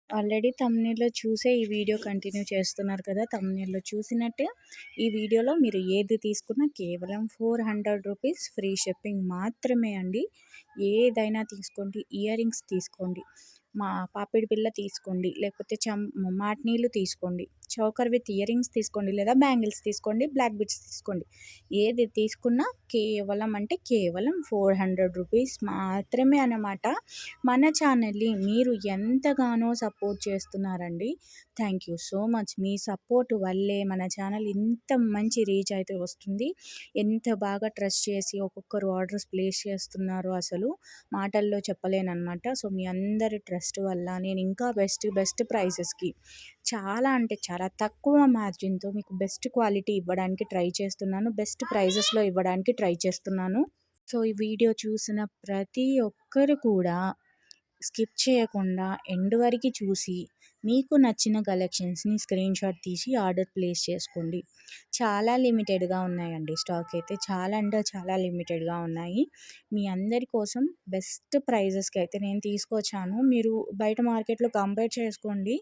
Already థంబ్‌నెయిల్‌లో చూసే ఈ video continue చేస్తున్నారు కదా! థంబ్‌నెయిల్‌లో చూసినట్టే ఈ వీడియోలో మీరు ఏది తీసుకున్నా కేవలం ₹400 ఫ్రీ షిప్పింగ్ మాత్రమే అండి. ఏదైనా తీసుకోండి. ఇయర్ రింగ్స్ తీసుకోండి, పాపిడి బిళ్ళ తీసుకోండి, లేకపోతే మాట్నీలు తీసుకోండి, చోకర్ విత్ ఇయర్ రింగ్స్ తీసుకోండి, లేదా బ్యాంగిల్స్ తీసుకోండి, బ్లాక్ బిట్స్ తీసుకోండి. ఏది తీసుకున్నా కేవలం అంటే కేవలం ₹400 మాత్రమే అన్నమాట. మన ఛానల్‌ని మీరు ఎంతగానో సపోర్ట్ చేస్తున్నారండి. Thank you so much. Me support వల్లే మన ఛానల్ ఇంత మంచి రీచ్ అయితే వస్తుంది. ఎంత బాగా ట్రస్ట్ చేసి ఒక్కొక్కరు ఆర్డర్స్ ప్లేస్ చేస్తున్నారో అసలు మాటల్లో చెప్పలేననమాట. సో, మీ అందరి ట్రస్ట్ వల్ల నేను ఇంకా బెస్ట్ ప్రైసెస్‌కి చాలా అంటే చాలా తక్కువ మార్జిన్‌తో మీకు బెస్ట్ క్వాలిటీ ఇవ్వడానికి ట్రై చేస్తున్నాను. బెస్ట్ ప్రైజెస్‌లో ఇవ్వడానికి ట్రై చేస్తున్నాను. సో, ఈ వీడియో చూసిన ప్రతి ఒక్కరు కూడా స్కిప్ చేయకుండా ఎండ్ వరకు చూసి మీకు నచ్చిన కలెక్షన్స్‌ని స్క్రీన్‌షాట్ తీసి ఆర్డర్ ప్లేస్ చేసుకోండి. చాలా లిమిటెడ్‌గా ఉన్నాయండి స్టాక్ అయితే. చాలా అంటే చాలా లిమిటెడ్‌గా ఉన్నాయి. మీ అందరి కోసం బెస్ట్ ప్రైజెస్‌కి అయితే నేను తీసుకొచ్చాను. మీరు బయట మార్కెట్‌లో కంపేర్ చేసుకోండి.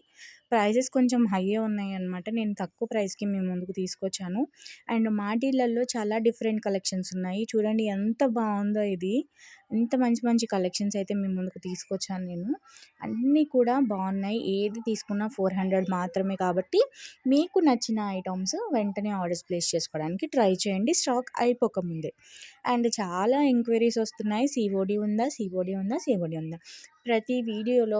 ప్రైజెస్ కొంచెం హైయే ఉన్నాయన్నమాట. నేను తక్కువ ప్రైస్‌కి మీ ముందుకు తీసుకొచ్చాను. అండ్ మా డీలర్‌లో చాలా డిఫరెంట్ కలెక్షన్స్ ఉన్నాయి. చూడండి ఎంత బావుందో ఇది. ఇంత మంచి మంచి కలెక్షన్స్ అయితే మీ ముందుకు తీసుకొచ్చాను నేను. అన్నీ కూడా బాగున్నాయి. ఏది తీసుకున్నా 400 మాత్రమే కాబట్టి మీకు నచ్చిన ఐటమ్స్ వెంటనే ఆర్డర్స్ ప్లేస్ చేసుకోవడానికి ట్రై చేయండి స్టాక్ అయిపోకముందే. అండ్ చాలా ఎంక్వైరీస్ వస్తున్నాయి. సీఓడీ ఉందా? సీఓడీ ఉందా? సీఓడీ ఉందా?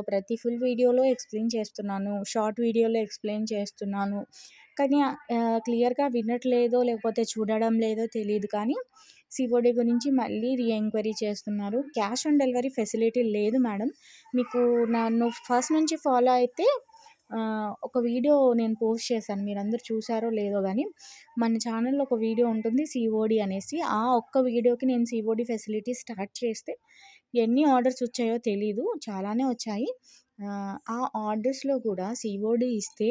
ప్రతి ఫుల్ వీడియోలో ఎక్స్‌ప్లెయిన్ చేస్తున్నాను. షార్ట్ వీడియోలో ఎక్స్‌ప్లెయిన్ చేస్తున్నాను. కానీ క్లియర్‌గా వినట్లేదో లేకపోతే చూడడం లేదో తెలీదు కానీ సీఓడీ గురించి మళ్ళీ ఎంక్వైరీ చేస్తున్నారు. క్యాష్ ఆన్ డెలివరీ ఫెసిలిటీ లేదు మేడం. మీకు నన్ను ఫస్ట్ నుంచి ఫాలో అయితే ఒక వీడియో నేను పోస్ట్ చేశాను. మీరందరూ చూసారో లేదో గానీ, మన ఛానల్‌లో ఒక వీడియో ఉంటుంది సీఓడీ అనేసి. ఆ ఒక్క వీడియోకి నేను సీఓడీ ఫెసిలిటీ స్టార్ట్ చేస్తే ఎన్ని ఆర్డర్స్ వచ్చాయో తెలీదు. చాలానే వచ్చాయి. ఆ ఆర్డర్స్‌లో కూడా సీఓడీ ఇస్తే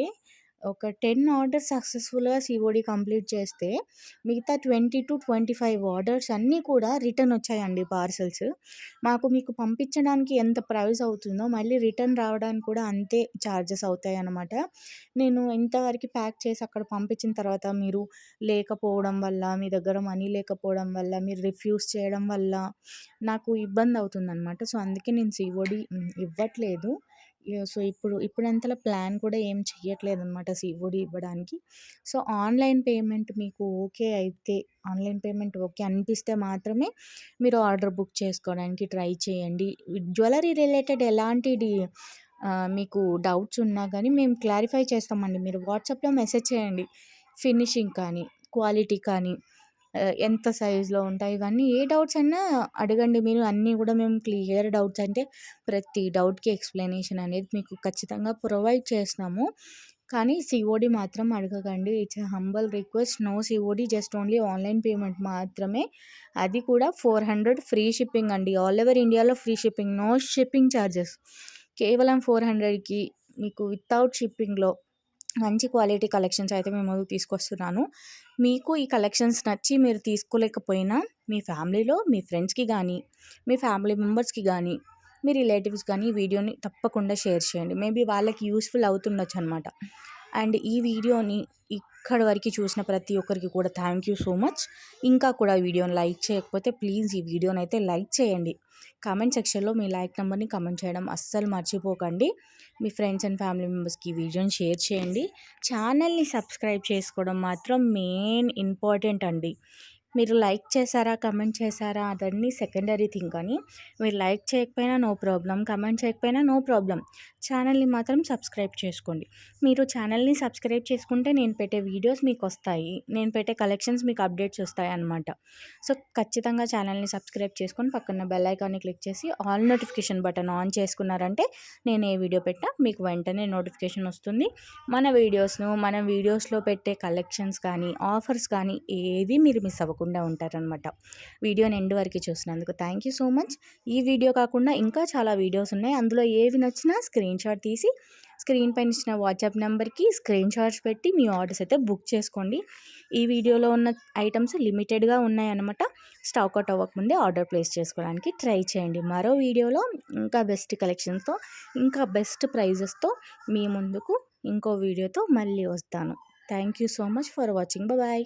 ఒక 10 ఆర్డర్స్ సక్సెస్‌ఫుల్‌గా సీఓడీ కంప్లీట్ చేస్తే మిగతా 20-25 ఆర్డర్స్ అన్నీ కూడా రిటర్న్ వచ్చాయండి పార్సెల్స్. మీకు పంపించడానికి ఎంత ప్రైస్ అవుతుందో మళ్ళీ రిటర్న్ రావడానికి కూడా అంతే చార్జెస్ అవుతాయన్నమాట. నేను ఇంతవరకు ప్యాక్ చేసి అక్కడ పంపించిన తర్వాత మీరు లేకపోవడం వల్ల, మీ దగ్గర మనీ లేకపోవడం వల్ల, మీరు రిఫ్యూజ్ చేయడం వల్ల నాకు ఇబ్బందవుతుందనమాట. సో, అందుకే నేను సీఓడీ ఇవ్వట్లేదు. సో, ఇప్పుడంతలా ప్లాన్ కూడా ఏం చెయ్యట్లేదనమాట సీఓడీ ఇవ్వడానికి. సో, ఆన్‌లైన్ పేమెంట్ మీకు ఓకే అయితే, ఆన్‌లైన్ పేమెంట్ ఓకే అనిపిస్తే మాత్రమే మీరు ఆర్డర్ బుక్ చేసుకోవడానికి ట్రై చేయండి. జ్యువెలరీ రిలేటెడ్ మీకు డౌట్స్ ఉన్నా గానీ మేము క్లారిఫై చేస్తామండి. మీరు వాట్సాప్‌లో మెసేజ్ చేయండి. ఫినిషింగ్ కానీ, క్వాలిటీ కానీ, ఎంత సైజులో ఉంటాయి ఇవన్నీ ఏ డౌట్స్ అయినా అడగండి మీరు. అన్నీ కూడా మేము క్లియర్ డౌట్స్ అంటే ప్రతి డౌట్‌కి ఎక్స్‌ప్లనేషన్ అనేది మీకు ఖచ్చితంగా ప్రొవైడ్ చేస్తాము. కానీ సీఓడీ మాత్రం అడగకండి. It's a humble request. No COD just only online payment మాత్రమే. అది కూడా 400 ఫ్రీ షిప్పింగ్ అండి. ఆల్ ఓవర్ ఇండియాలో free shipping. No shipping charges. కేవలం 400కి మీకు వితౌట్ షిప్పింగ్‌లో మంచి క్వాలిటీ కలెక్షన్స్ అయితే మీ ముందుకు తీసుకొస్తున్నాను. మీకు ఈ కలెక్షన్స్ నచ్చి మీరు తీసుకోలేకపోయినా మీ ఫ్యామిలీలో మీ ఫ్రెండ్స్‌కి గానీ, మీ ఫ్యామిలీ మెంబర్స్‌కి గానీ, మీ రిలేటివ్స్ గానీ ఈ వీడియోని తప్పకుండా షేర్ చేయండి. మేబీ వాళ్ళకి యూజ్‌ఫుల్ అవుతుండొచ్చనమాట. అండ్ ఈ వీడియోని ఇక్కడి వరకు చూసిన ప్రతి ఒక్కరికి కూడా థ్యాంక్ యూ సో మచ్. ఇంకా కూడా వీడియోని లైక్ చేయకపోతే ప్లీజ్ ఈ వీడియోనైతే లైక్ చేయండి. కామెంట్ సెక్షన్‌లో మీ లైక్ నంబర్‌ని కామెంట్ చేయడం అస్సలు మర్చిపోకండి. మీ ఫ్రెండ్స్ అండ్ ఫ్యామిలీ మెంబర్స్‌కి ఈ వీడియోని షేర్ చేయండి. ఛానల్‌ని సబ్స్క్రైబ్ చేసుకోవడం మాత్రం మెయిన్ ఇంపార్టెంట్ అండి. మీరు లైక్ చేశారా, కమెంట్ చేశారా అదన్నీ సెకండరీ థింగ్ కానీ మీరు లైక్ చేయకపోయినా నో ప్రాబ్లమ్, కమెంట్ చేయకపోయినా నో ప్రాబ్లమ్. ఛానల్‌ని మాత్రం సబ్స్క్రైబ్ చేసుకోండి. మీరు ఛానల్‌ని సబ్స్క్రైబ్ చేసుకుంటే నేను పెట్టే వీడియోస్ మీకొస్తాయి. నేను పెట్టే కలెక్షన్స్ మీకు అప్డేట్స్ వస్తాయన్నమాట. సో, ఖచ్చితంగా ఛానల్‌ని సబ్స్క్రైబ్ చేసుకొని పక్కన బెల్ ఐకాన్‌ని క్లిక్ చేసి ఆల్ నోటిఫికేషన్ బటన్ ఆన్ చేసుకున్నారంటే నేను ఏ వీడియో పెట్టినా మీకు వెంటనే నోటిఫికేషన్ వస్తుంది. మన వీడియోస్‌లో పెట్టే కలెక్షన్స్ కానీ, ఆఫర్స్ కానీ ఏది మీరు మిస్ అవ్వకుండా తప్పకుండా ఉంటారనమాట. వీడియోని ఎండ్ వరకు చూసినందుకు థ్యాంక్ యూ సో మచ్. ఈ వీడియో కాకుండా ఇంకా చాలా వీడియోస్ ఉన్నాయి. అందులో ఏవి నచ్చినా స్క్రీన్ షాట్ తీసి స్క్రీన్ పైన ఇచ్చిన వాట్సాప్ నెంబర్కి స్క్రీన్ షాట్స్ పెట్టి మీ ఆర్డర్స్ అయితే బుక్ చేసుకోండి. ఈ వీడియోలో ఉన్న ఐటమ్స్ లిమిటెడ్గా ఉన్నాయన్నమాట. స్టాక్ అవుట్ అవ్వకముందే ఆర్డర్ ప్లేస్ చేసుకోవడానికి ట్రై చేయండి. మరో వీడియోలో ఇంకా బెస్ట్ కలెక్షన్స్తో ఇంకా బెస్ట్ ప్రైజెస్తో మీ ముందుకు ఇంకో వీడియోతో మళ్ళీ వస్తాను. Thank you so much for watching. Bye.